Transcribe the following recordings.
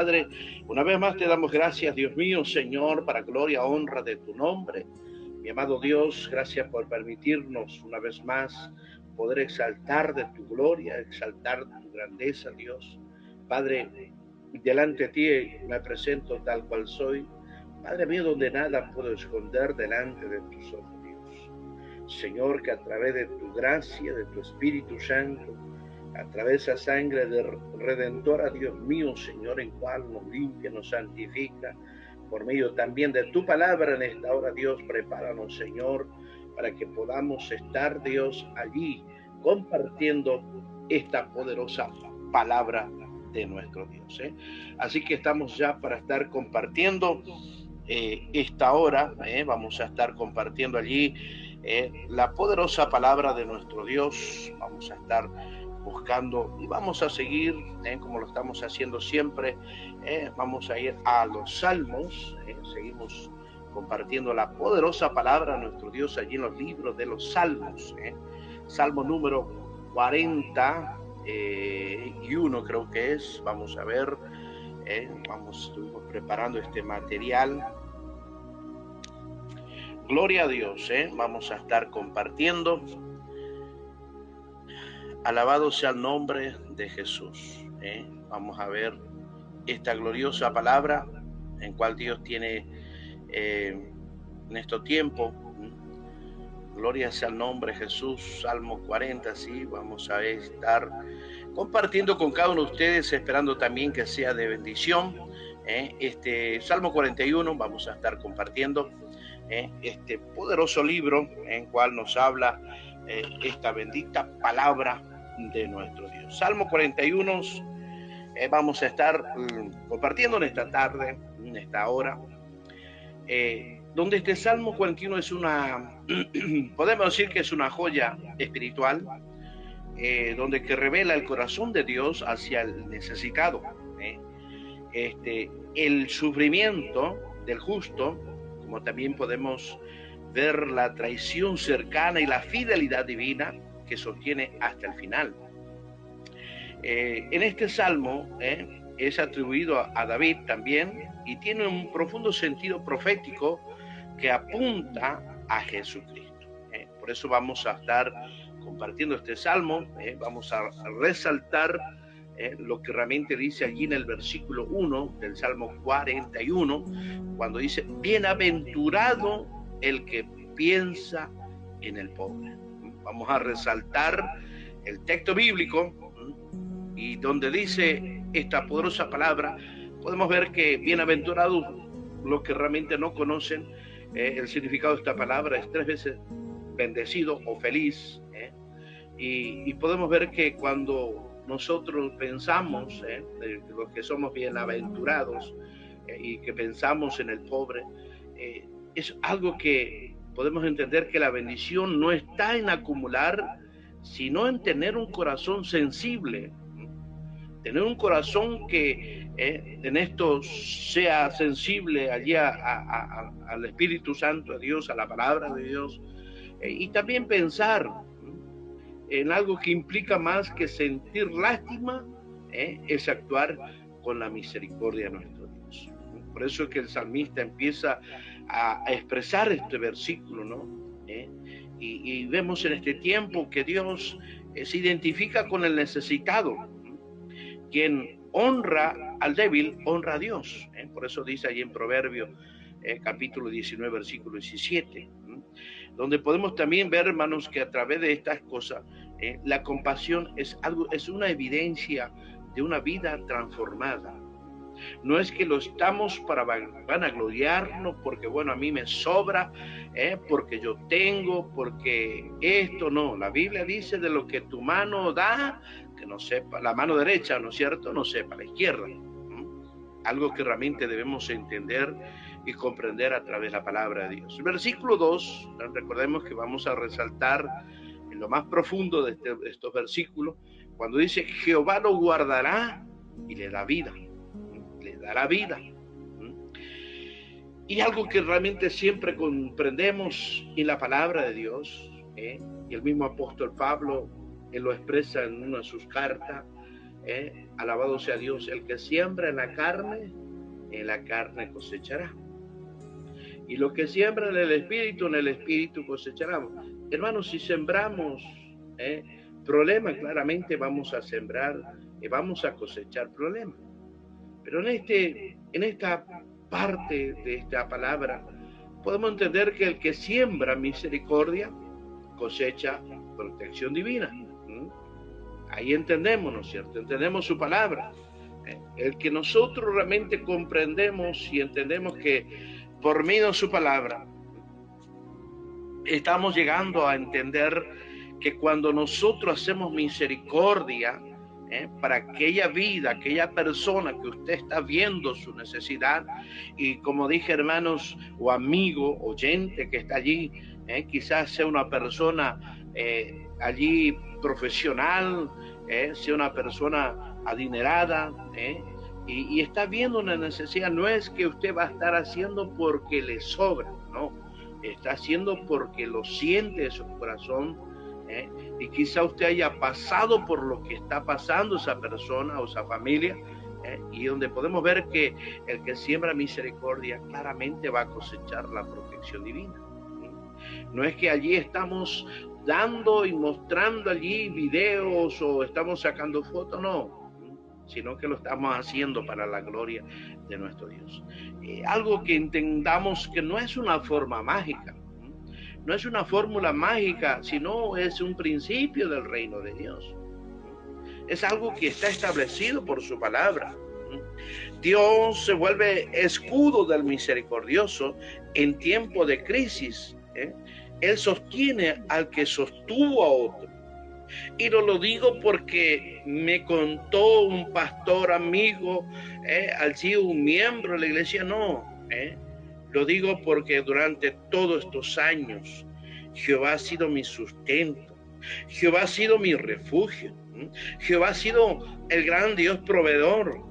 Padre, una vez más te damos gracias, Dios mío, Señor, para gloria, honra de tu nombre. Mi amado Dios, gracias por permitirnos una vez más poder exaltar de tu gloria, exaltar de tu grandeza, Dios. Padre, delante de ti me presento tal cual soy. Padre mío, donde nada puedo esconder delante de tus ojos, Dios. Señor, que a través de tu gracia, de tu Espíritu Santo, a través de esa sangre redentora, Dios mío, Señor, en cual nos limpia, nos santifica, por medio también de tu palabra en esta hora, Dios, prepáranos, Señor, para que podamos estar, Dios, allí compartiendo esta poderosa palabra de nuestro Dios. Así que estamos ya para estar compartiendo esta hora, vamos a estar compartiendo allí la poderosa palabra de nuestro Dios. Vamos a estar buscando y vamos a seguir como lo estamos haciendo siempre. Vamos a ir a los salmos. Seguimos compartiendo la poderosa palabra de nuestro Dios allí en los libros de los salmos. Salmo número 41 creo que es. Vamos a ver. Estuvimos preparando este material. Gloria a Dios. Vamos a estar compartiendo. Alabado sea el nombre de Jesús. Vamos a ver esta gloriosa palabra en cual Dios tiene en este tiempo. Gloria sea el nombre de Jesús. Salmo 40, sí, vamos a estar compartiendo con cada uno de ustedes, esperando también que sea de bendición. Este Salmo 41 vamos a estar compartiendo este poderoso libro en cual nos habla esta bendita palabra de nuestro Dios. Salmo 41 vamos a estar compartiendo en esta tarde, en esta hora, donde este Salmo 41 es podemos decir que es una joya espiritual, donde que revela el corazón de Dios hacia el necesitado. El sufrimiento del justo, como también podemos ver la traición cercana y la fidelidad divina que sostiene hasta el final. En este salmo es atribuido a David también y tiene un profundo sentido profético que apunta a Jesucristo. Por eso vamos a estar compartiendo este salmo. Vamos a resaltar lo que realmente dice allí en el versículo 1 del Salmo 41, cuando dice: bienaventurado el que piensa en el pobre. Vamos a resaltar el texto bíblico y donde dice esta poderosa palabra, podemos ver que bienaventurados los que realmente no conocen el significado de esta palabra es 3 veces bendecido o feliz. Y podemos ver que cuando nosotros pensamos de los que somos bienaventurados y que pensamos en el pobre, es algo que podemos entender que la bendición no está en acumular, sino en tener un corazón sensible, tener un corazón que en esto sea sensible allí al Espíritu Santo, a Dios, a la palabra de Dios, y también pensar en algo que implica más que sentir lástima, es actuar con la misericordia de nuestro Dios. Por eso es que el salmista empieza a expresar este versículo, ¿no? Y vemos en este tiempo que Dios se identifica con el necesitado. Quien honra al débil, honra a Dios. Por eso dice allí en Proverbios, capítulo 19, versículo 17, donde podemos también ver, hermanos, que a través de estas cosas, la compasión es una evidencia de una vida transformada. No es que lo estamos para vanagloriarnos, porque bueno, a mí me sobra, porque yo tengo, porque esto no. La Biblia dice: de lo que tu mano da, que no sepa, la mano derecha, ¿no es cierto?, no sepa la izquierda. Algo que realmente debemos entender y comprender a través de la palabra de Dios. El versículo 2, recordemos que vamos a resaltar en lo más profundo de estos versículos, cuando dice: Jehová lo guardará y le da vida, le dará vida. Y algo que realmente siempre comprendemos en la palabra de Dios, y el mismo apóstol Pablo, él lo expresa en una de sus cartas, alabado sea Dios, el que siembra en la carne cosechará. Y lo que siembra en el espíritu cosechará. Hermanos, si sembramos problemas, claramente vamos a sembrar y vamos a cosechar problemas. Pero en esta parte de esta palabra, podemos entender que el que siembra misericordia cosecha protección divina. Ahí entendemos, ¿no es cierto? Entendemos su palabra. El que nosotros realmente comprendemos y entendemos que por medio de su palabra estamos llegando a entender que cuando nosotros hacemos misericordia para aquella vida, aquella persona que usted está viendo su necesidad, y como dije, hermanos, o amigo, oyente que está allí, quizás sea una persona allí profesional, sea una persona adinerada, y está viendo una necesidad. No es que usted va a estar haciendo porque le sobra, no, está haciendo porque lo siente de su corazón, y quizá usted haya pasado por lo que está pasando esa persona o esa familia, y donde podemos ver que el que siembra misericordia claramente va a cosechar la protección divina. No es que allí estamos dando y mostrando allí videos o estamos sacando fotos, no, sino que lo estamos haciendo para la gloria de nuestro Dios. Algo que entendamos que no es una forma mágica, no es una fórmula mágica, sino es un principio del reino de Dios. Es algo que está establecido por su palabra. Dios se vuelve escudo del misericordioso en tiempo de crisis. Él sostiene al que sostuvo a otro. Y no lo digo porque me contó un pastor amigo, allí un miembro de la iglesia, no. Lo digo porque durante todos estos años Jehová ha sido mi sustento, Jehová ha sido mi refugio, Jehová ha sido el gran Dios proveedor,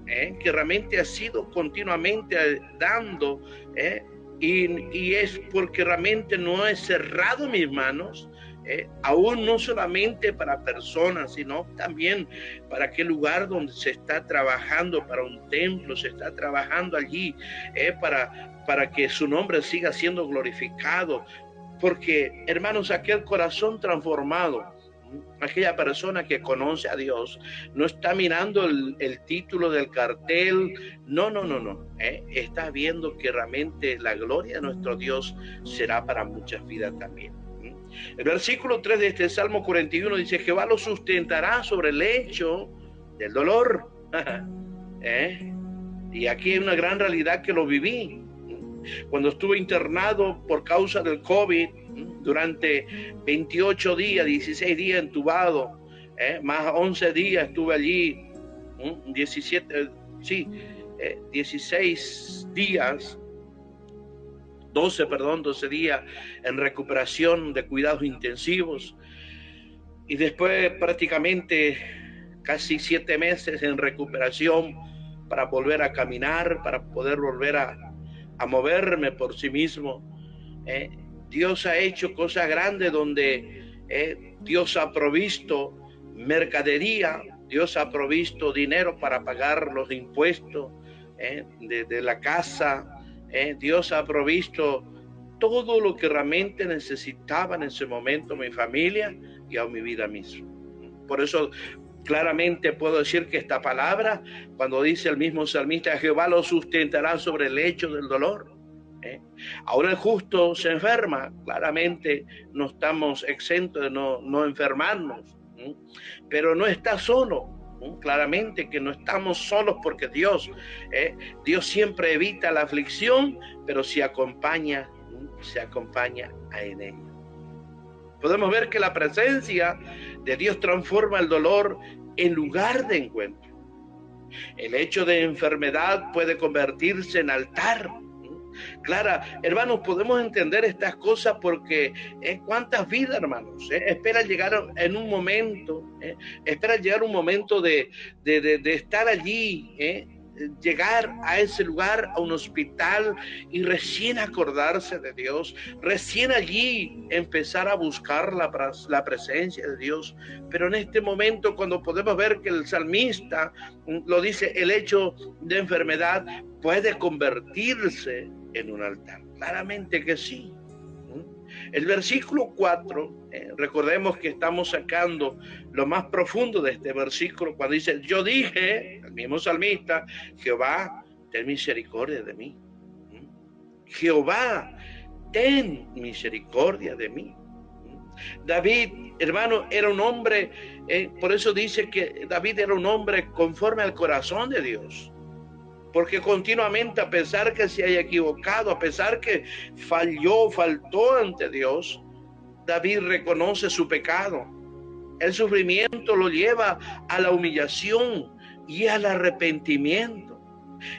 que realmente ha sido continuamente dando, y es porque realmente no he cerrado mis manos, aún no solamente para personas, sino también para aquel lugar donde se está trabajando para un templo, se está trabajando allí para que su nombre siga siendo glorificado. Porque, hermanos, aquel corazón transformado, aquella persona que conoce a Dios, no está mirando el título del cartel, no, está viendo que realmente la gloria de nuestro Dios será para muchas vidas también. El versículo 3 de este Salmo 41 dice: Jehová lo sustentará sobre el lecho del dolor. Y aquí hay una gran realidad que lo viví. Cuando estuve internado por causa del COVID, durante 28 días, 16 días entubado, más 11 días estuve allí, 16 días, 12 días en recuperación de cuidados intensivos, y después prácticamente casi 7 meses en recuperación para volver a caminar, para poder volver a moverme por sí mismo. Dios ha hecho cosas grandes donde Dios ha provisto mercadería, Dios ha provisto dinero para pagar los impuestos de la casa, Dios ha provisto todo lo que realmente necesitaba en ese momento mi familia y a mi vida misma. Por eso claramente puedo decir que esta palabra, cuando dice el mismo salmista, Jehová lo sustentará sobre el lecho del dolor. Ahora el justo se enferma, claramente no estamos exentos de no enfermarnos, pero no está solo. Claramente que no estamos solos, porque Dios siempre evita la aflicción, pero se acompaña en ella. Podemos ver que la presencia de Dios transforma el dolor en lugar de encuentro. El hecho de enfermedad puede convertirse en altar. Claro, hermanos, podemos entender estas cosas porque cuántas vidas, hermanos, espera llegar en un momento, espera llegar un momento de estar allí, llegar a ese lugar, a un hospital, y recién acordarse de Dios, recién allí empezar a buscar la presencia de Dios. Pero en este momento, cuando podemos ver que el salmista lo dice, el hecho de enfermedad puede convertirse en un altar. Claramente que sí. El versículo 4, recordemos que estamos sacando lo más profundo de este versículo, cuando dice, yo dije, el mismo salmista, Jehová, ten misericordia de mí. Jehová, ten misericordia de mí. David, hermano, era un hombre, por eso dice que David era un hombre conforme al corazón de Dios. Porque continuamente, a pesar que se haya equivocado, a pesar que faltó ante Dios, David reconoce su pecado. El sufrimiento lo lleva a la humillación y al arrepentimiento.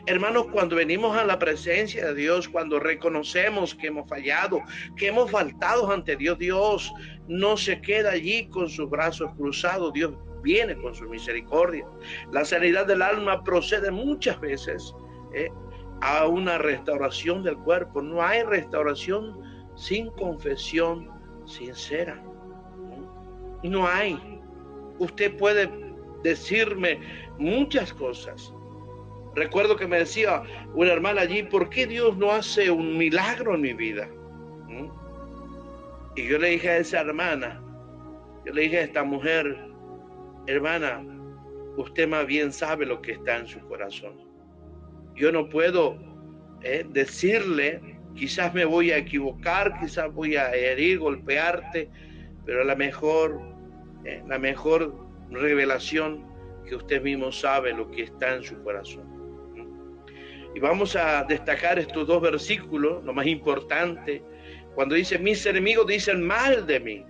Hermanos, cuando venimos a la presencia de Dios, cuando reconocemos que hemos fallado, que hemos faltado ante Dios, Dios no se queda allí con sus brazos cruzados. Dios viene con su misericordia. La sanidad del alma procede muchas veces a una restauración del cuerpo. No hay restauración sin confesión sincera. No hay. Usted puede decirme muchas cosas. Recuerdo que me decía una hermana allí, ¿por qué Dios no hace un milagro en mi vida? Y yo le dije a esa hermana, yo le dije a esta mujer, hermana, usted más bien sabe lo que está en su corazón. Yo no puedo decirle, quizás me voy a equivocar, quizás voy a herir, golpearte, pero la mejor revelación que usted mismo sabe lo que está en su corazón. Y vamos a destacar estos dos versículos, lo más importante, cuando dice, mis enemigos dicen mal de mí.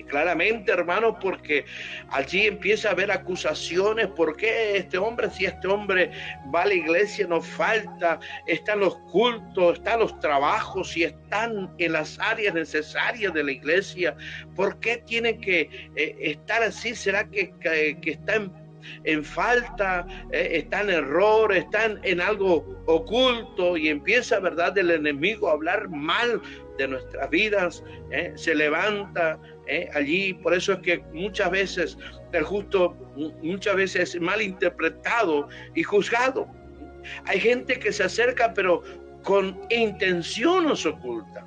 Claramente, hermanos, porque allí empieza a haber acusaciones. ¿Por qué este hombre, si este hombre va a la iglesia, no falta, está en los cultos, está en los trabajos y están en las áreas necesarias de la iglesia? ¿Por qué tiene que estar así? ¿Será que está en falta, está en error, está en algo oculto? Y empieza, ¿verdad?, el enemigo a hablar mal de nuestras vidas, se levanta allí. Por eso es que muchas veces el justo es mal interpretado y juzgado. Hay gente que se acerca pero con intenciones ocultas.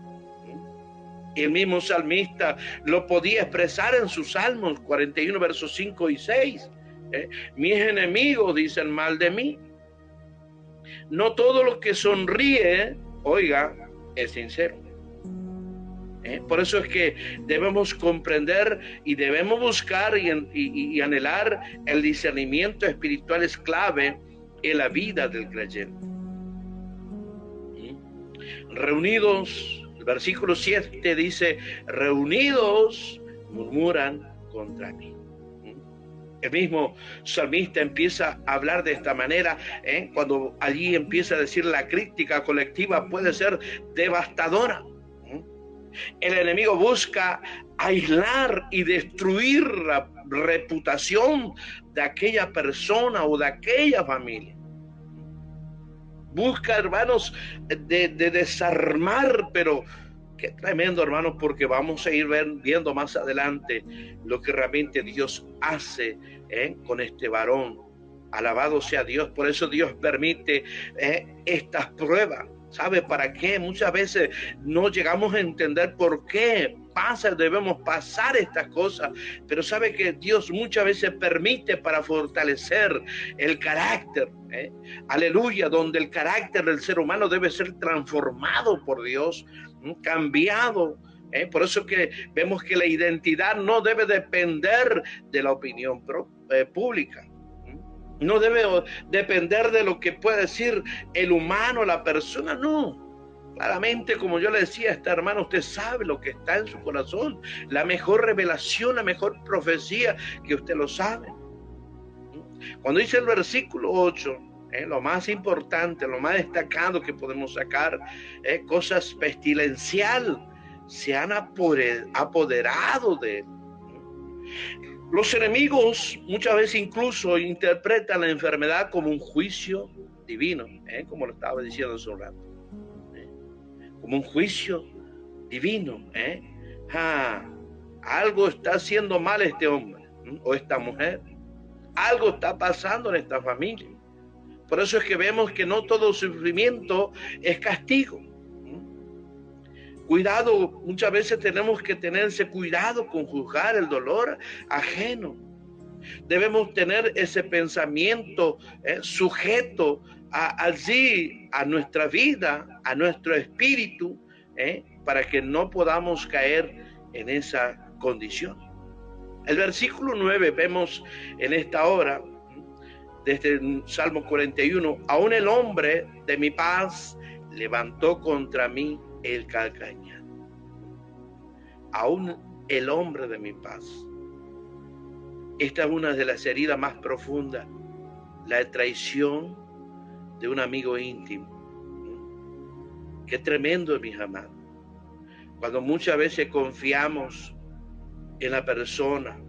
Y el mismo salmista lo podía expresar en sus Salmos 41 versos 5 y 6. Mis enemigos dicen mal de mí. No todo lo que sonríe, oiga, es sincero. Por eso es que debemos comprender y debemos buscar y anhelar el discernimiento espiritual. Es clave en la vida del creyente. Reunidos, el versículo 7 dice, reunidos murmuran contra mí. El mismo salmista empieza a hablar de esta manera, cuando allí empieza a decir la crítica colectiva puede ser devastadora. El enemigo busca aislar y destruir la reputación de aquella persona o de aquella familia. Busca, hermanos, de desarmar, pero qué tremendo, hermanos, porque vamos a ir viendo más adelante lo que realmente Dios hace con este varón. Alabado sea Dios. Por eso Dios permite estas pruebas. ¿Sabe para qué? Muchas veces no llegamos a entender por qué debemos pasar estas cosas, pero sabe que Dios muchas veces permite para fortalecer el carácter, aleluya, donde el carácter del ser humano debe ser transformado por Dios, cambiado. Por eso que vemos que la identidad no debe depender de la opinión pública. No debe depender de lo que puede decir el humano, la persona, no. Claramente, como yo le decía a esta hermana, usted sabe lo que está en su corazón. La mejor revelación, la mejor profecía, que usted lo sabe. Cuando dice el versículo 8, lo más importante, lo más destacado que podemos sacar, cosas pestilencial, se han apoderado de él. Los enemigos muchas veces incluso interpretan la enfermedad como un juicio divino, como lo estaba diciendo hace un rato, como un juicio divino. Algo está haciendo mal este hombre o esta mujer, algo está pasando en esta familia. Por eso es que vemos que no todo sufrimiento es castigo. Cuidado, muchas veces tenemos que tener ese cuidado con juzgar el dolor ajeno. Debemos tener ese pensamiento sujeto allí a nuestra vida, a nuestro espíritu, para que no podamos caer en esa condición. El versículo 9 vemos en esta hora, desde el Salmo 41, aún el hombre de mi paz levantó contra mí el calcañar. Aún el hombre de mi paz. Esta es una de las heridas más profundas, la traición de un amigo íntimo. Qué tremendo, mis amados. Cuando muchas veces confiamos en la persona,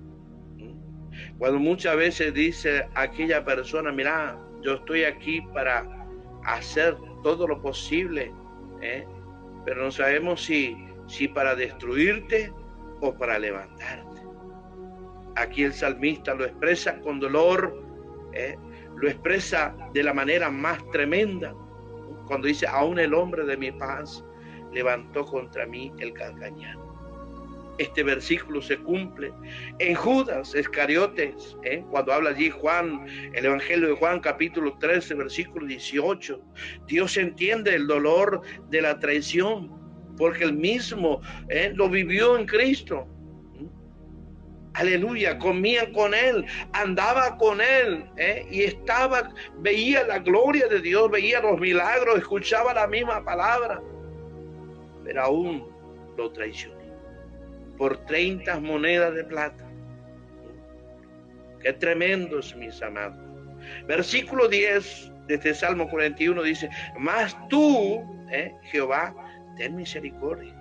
cuando muchas veces dice aquella persona, mira, yo estoy aquí para hacer todo lo posible, pero no sabemos si para destruirte o para levantarte. Aquí el salmista lo expresa con dolor, lo expresa de la manera más tremenda, cuando dice, aún el hombre de mi paz levantó contra mí el calcañar. Este versículo se cumple en Judas Iscariotes, cuando habla allí Juan, el Evangelio de Juan, capítulo 13, versículo 18. Dios entiende el dolor de la traición, porque él mismo lo vivió en Cristo. Aleluya, comía con él, andaba con él, y veía la gloria de Dios, veía los milagros, escuchaba la misma palabra, pero aún lo traicionó por 30 monedas de plata. Qué tremendos, mis amados. Versículo 10 de este Salmo 41 dice, mas tú, Jehová, ten misericordia.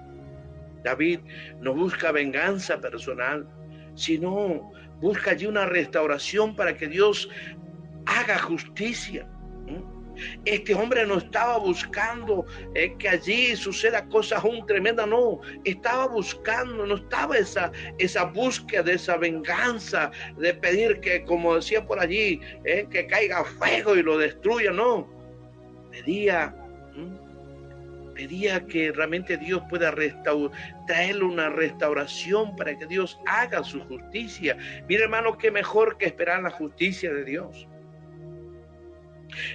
David no busca venganza personal, sino busca allí una restauración para que Dios haga justicia. Este hombre no estaba buscando que allí suceda cosas aún tremendas, no, estaba buscando, no estaba esa búsqueda de esa venganza, de pedir que, como decía por allí, que caiga fuego y lo destruya, no, pedía que realmente Dios pueda traerle una restauración para que Dios haga su justicia. Mira, hermano, qué mejor que esperar la justicia de Dios.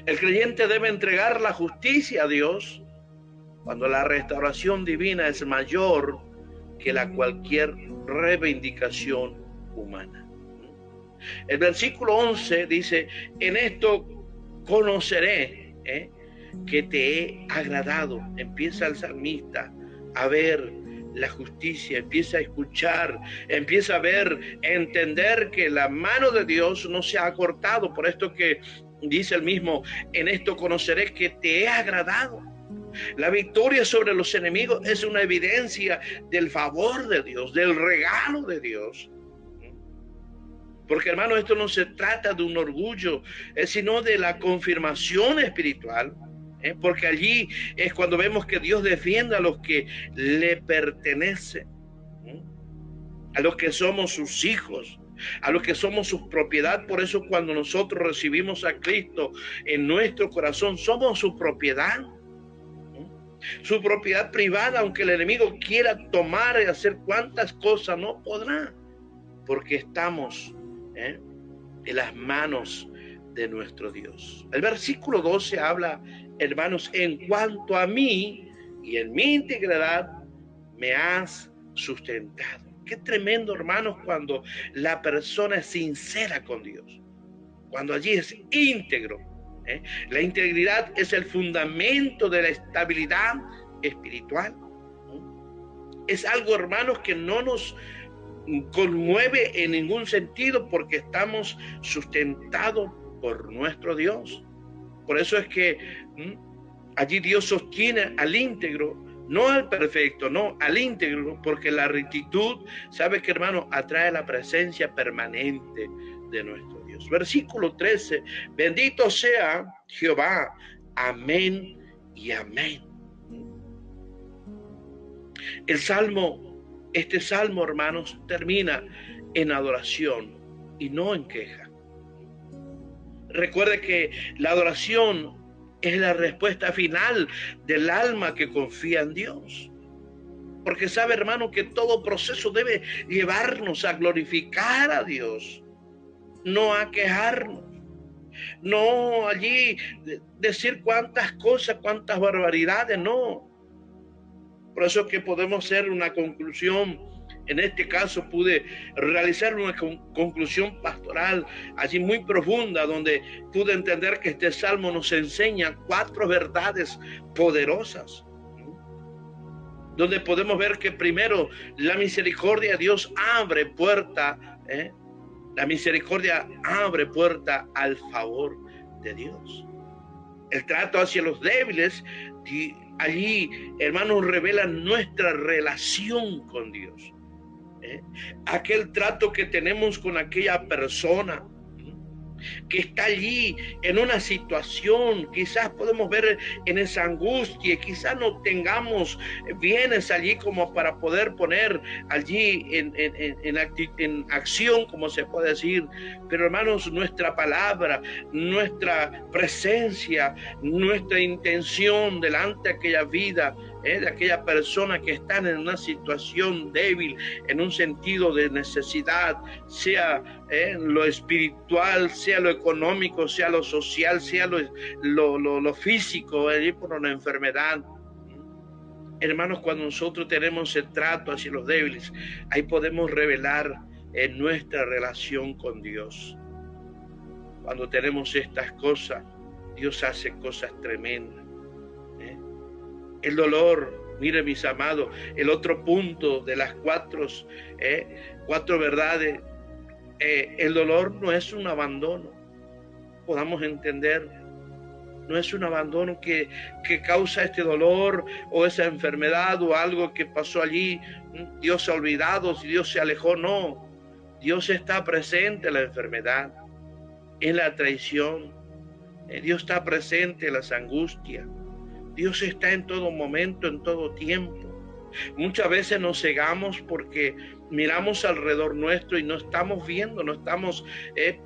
El creyente debe entregar la justicia a Dios cuando la restauración divina es mayor que cualquier reivindicación humana. El versículo 11 dice, en esto conoceré que te he agradado. Empieza el salmista a ver la justicia, empieza a escuchar, empieza a ver, a entender que la mano de Dios no se ha cortado. Por esto que dice el mismo, en esto conoceré que te he agradado. La victoria sobre los enemigos es una evidencia del favor de Dios, del regalo de Dios. Porque, hermano, esto no se trata de un orgullo, sino de la confirmación espiritual. Porque allí es cuando vemos que Dios defiende a los que le pertenecen, a los que somos sus hijos, a los que somos su propiedad. Por eso cuando nosotros recibimos a Cristo en nuestro corazón, somos su propiedad privada. Aunque el enemigo quiera tomar y hacer cuantas cosas, no podrá, porque estamos en las manos de nuestro Dios. El versículo 12 habla, hermanos, en cuanto a mí y en mi integridad me has sustentado. Qué tremendo, hermanos, cuando la persona es sincera con Dios, cuando allí es íntegro. La integridad es el fundamento de la estabilidad espiritual. Es algo, hermanos, que no nos conmueve en ningún sentido, porque estamos sustentados por nuestro Dios. Por eso es que allí Dios sostiene al íntegro no al perfecto, no al íntegro, porque la rectitud, ¿sabe qué, hermano? Atrae la presencia permanente de nuestro Dios. Versículo 13, bendito sea Jehová, amén y amén. Este salmo, hermanos, termina en adoración y no en queja. Recuerde que la adoración es la respuesta final del alma que confía en Dios. Porque sabe, hermano, que todo proceso debe llevarnos a glorificar a Dios, no a quejarnos, no allí decir cuántas cosas, cuántas barbaridades, no. Por eso que podemos hacer una conclusión. En este caso pude realizar una conclusión pastoral allí muy profunda, donde pude entender que este salmo nos enseña 4 verdades poderosas, donde podemos ver que primero la misericordia de Dios abre puerta, la misericordia abre puerta al favor de Dios. El trato hacia los débiles, allí, hermanos, revela nuestra relación con Dios. Aquel trato que tenemos con aquella persona que está allí en una situación, quizás podemos ver en esa angustia, quizás no tengamos bienes allí como para poder poner allí en acción, como se puede decir, pero hermanos, nuestra palabra, nuestra presencia, nuestra intención delante de aquella vida, de aquella persona que está en una situación débil, en un sentido de necesidad, sea lo espiritual, sea lo económico, sea lo social, sea lo físico, por una enfermedad. Hermanos, cuando nosotros tenemos el trato hacia los débiles, ahí podemos revelar nuestra relación con Dios. Cuando tenemos estas cosas, Dios hace cosas tremendas. El dolor, mire mis amados, el otro punto de las 4 verdades, el dolor no es un abandono, podamos entender, no es un abandono que causa este dolor o esa enfermedad o algo que pasó allí, Dios se ha olvidado, si Dios se alejó, no, Dios está presente en la enfermedad, en la traición, Dios está presente en las angustias, Dios está en todo momento, en todo tiempo. Muchas veces nos cegamos porque miramos alrededor nuestro y no estamos viendo, no estamos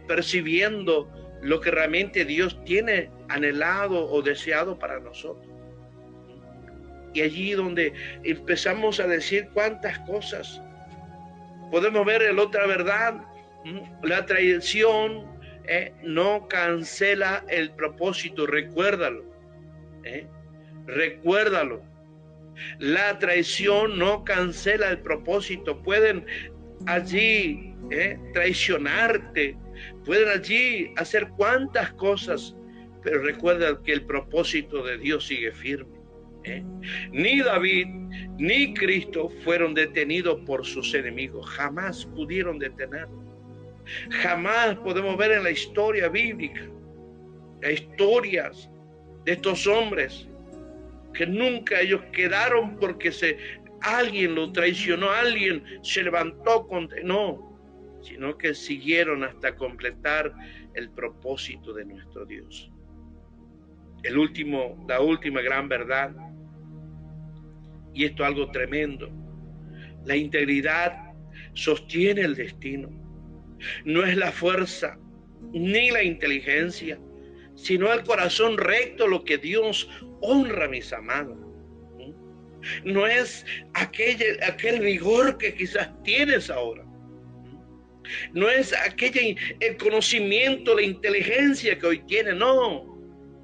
percibiendo lo que realmente Dios tiene anhelado o deseado para nosotros. Y allí donde empezamos a decir cuántas cosas, podemos ver la otra verdad, la traición no cancela el propósito, recuérdalo. Recuérdalo. La traición no cancela el propósito. Pueden allí traicionarte, pueden allí hacer cuantas cosas, pero recuerda que el propósito de Dios sigue firme. Ni David ni Cristo fueron detenidos por sus enemigos, jamás pudieron detenerlo. Jamás podemos ver en la historia bíblica, las historias de estos hombres, que nunca ellos quedaron porque alguien lo traicionó, alguien se levantó contra, no, sino que siguieron hasta completar el propósito de nuestro Dios. La última gran verdad, y esto es algo tremendo, la integridad sostiene el destino. No es la fuerza ni la inteligencia, sino el corazón recto lo que Dios honra, mis amados. No es aquel vigor que quizás tienes ahora. No es el conocimiento, la inteligencia que hoy tienes, no.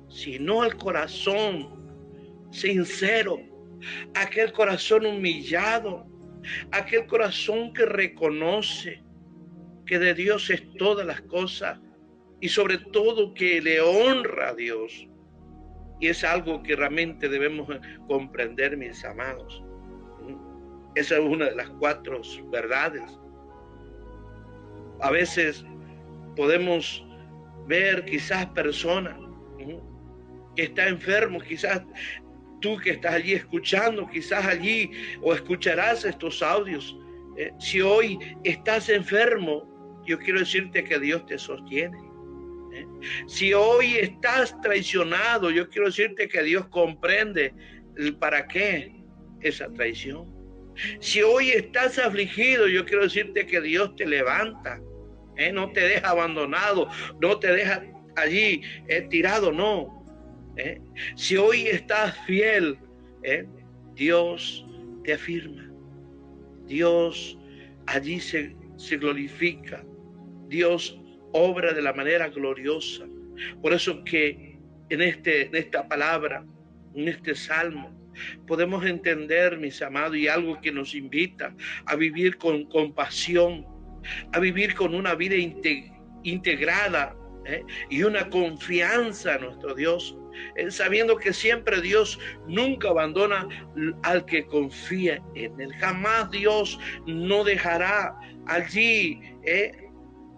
Sino el corazón sincero, aquel corazón humillado, aquel corazón que reconoce que de Dios es todas las cosas y sobre todo que le honra a Dios. Y es algo que realmente debemos comprender, mis amados. Esa es una de las 4 verdades. A veces podemos ver quizás personas que están enfermos, quizás tú que estás allí escuchando, quizás allí o escucharás estos audios. Si hoy estás enfermo, yo quiero decirte que Dios te sostiene. Si hoy estás traicionado, yo quiero decirte que Dios comprende para qué esa traición. Si hoy estás afligido, yo quiero decirte que Dios te levanta, no te deja abandonado, no te deja allí tirado, no. Si hoy estás fiel, Dios te afirma, Dios allí se glorifica, Dios obra de la manera gloriosa. Por eso que en esta palabra, en este salmo, podemos entender, mis amados, y algo que nos invita a vivir con compasión, a vivir con una vida integrada y una confianza a nuestro Dios, sabiendo que siempre Dios nunca abandona al que confía en Él. Jamás Dios no dejará allí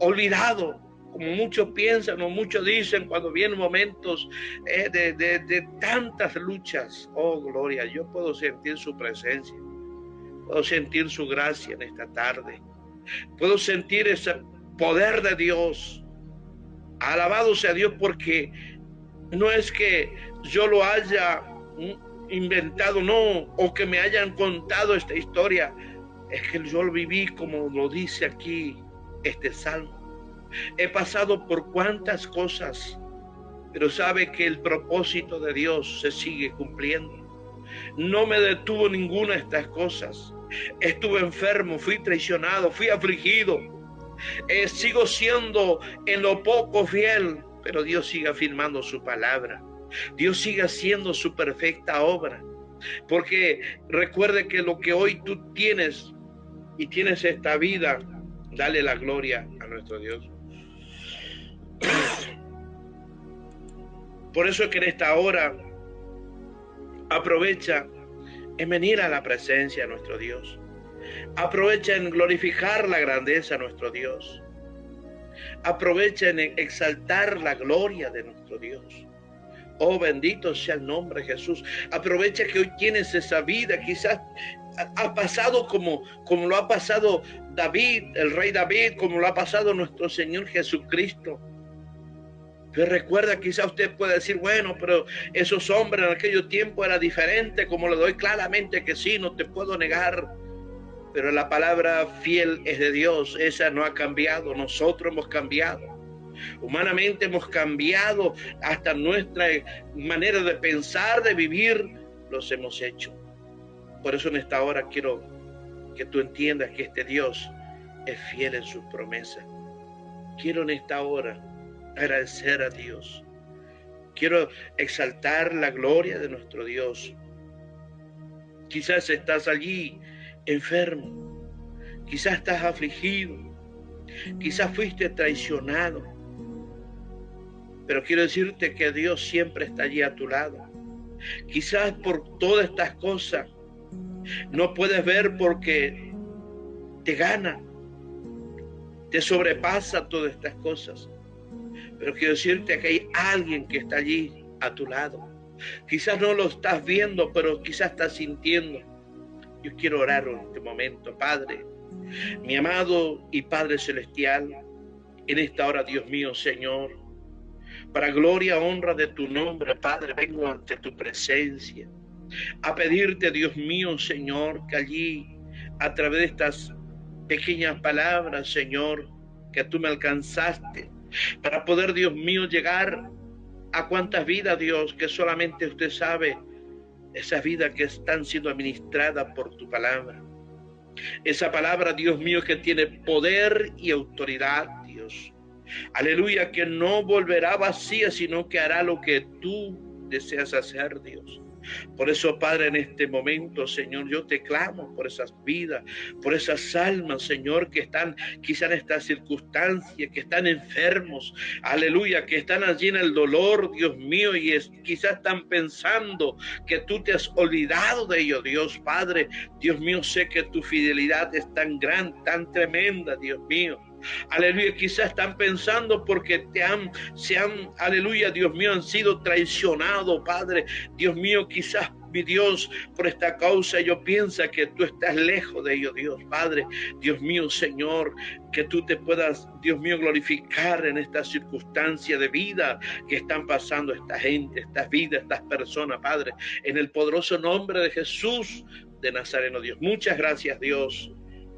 olvidado, como muchos piensan o muchos dicen cuando vienen momentos de tantas luchas. Oh, gloria, yo puedo sentir su presencia, puedo sentir su gracia en esta tarde, puedo sentir ese poder de Dios. Alabado sea Dios, porque no es que yo lo haya inventado, no, o que me hayan contado esta historia, es que yo lo viví como lo dice aquí este salmo. He pasado por cuantas cosas, pero sabe que el propósito de Dios se sigue cumpliendo. No me detuvo ninguna de estas cosas. Estuve enfermo, fui traicionado, fui afligido. Sigo siendo en lo poco fiel, pero Dios sigue afirmando su palabra. Dios sigue haciendo su perfecta obra. Porque recuerde que lo que hoy tú tienes y tienes esta vida, dale la gloria a nuestro Dios. Por eso es que en esta hora aprovecha en venir a la presencia de nuestro Dios. Aprovecha en glorificar la grandeza de nuestro Dios. Aprovecha en exaltar la gloria de nuestro Dios. Oh, bendito sea el nombre de Jesús. Aprovecha que hoy tienes esa vida. Quizás ha pasado como lo ha pasado David, el rey David, como lo ha pasado nuestro Señor Jesucristo. Pero recuerda, quizás usted pueda decir, bueno, pero esos hombres en aquellos tiempos era diferente, como le doy claramente que sí, no te puedo negar. Pero la palabra fiel es de Dios, esa no ha cambiado, nosotros hemos cambiado. Humanamente hemos cambiado, hasta nuestra manera de pensar, de vivir, los hemos hecho. Por eso en esta hora quiero que tú entiendas que este Dios es fiel en sus promesas. Quiero en esta hora agradecer a Dios. Quiero exaltar la gloria de nuestro Dios. Quizás estás allí enfermo, quizás estás afligido, quizás fuiste traicionado, pero quiero decirte que Dios siempre está allí a tu lado. Quizás por todas estas cosas no puedes ver porque te gana, te sobrepasa todas estas cosas, pero quiero decirte que hay alguien que está allí a tu lado. Quizás no lo estás viendo, pero quizás estás sintiendo. Yo quiero orar en este momento, Padre, mi amado y Padre Celestial, en esta hora, Dios mío, Señor, para gloria, honra de tu nombre, Padre, vengo ante tu presencia a pedirte, Dios mío, Señor, que allí, a través de estas pequeñas palabras, Señor, que tú me alcanzaste, para poder, Dios mío, llegar a cuántas vidas, Dios, que solamente usted sabe, esas vidas que están siendo administradas por tu palabra. Esa palabra, Dios mío, que tiene poder y autoridad, Dios. Aleluya, que no volverá vacía, sino que hará lo que tú deseas hacer, Dios. Por eso, Padre, en este momento, Señor, yo te clamo por esas vidas, por esas almas, Señor, que están quizá en esta circunstancia, que están enfermos, aleluya, que están allí en el dolor, Dios mío, y quizás están pensando que tú te has olvidado de ellos, Dios Padre. Dios mío, sé que tu fidelidad es tan grande, tan tremenda, Dios mío. Aleluya, quizás están pensando porque aleluya, Dios mío, han sido traicionados, Padre. Dios mío, quizás mi Dios, por esta causa yo pienso que tú estás lejos de ellos, Dios Padre, Dios mío, Señor, que tú te puedas, Dios mío, glorificar en esta circunstancia de vida que están pasando esta gente, estas vidas, estas personas, Padre, en el poderoso nombre de Jesús de Nazareno, Dios. Muchas gracias, Dios.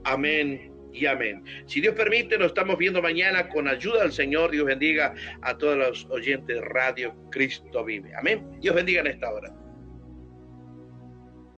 Amén y amén. Si Dios permite, nos estamos viendo mañana con ayuda del Señor. Dios bendiga a todos los oyentes de Radio Cristo Vive. Amén. Dios bendiga en esta hora.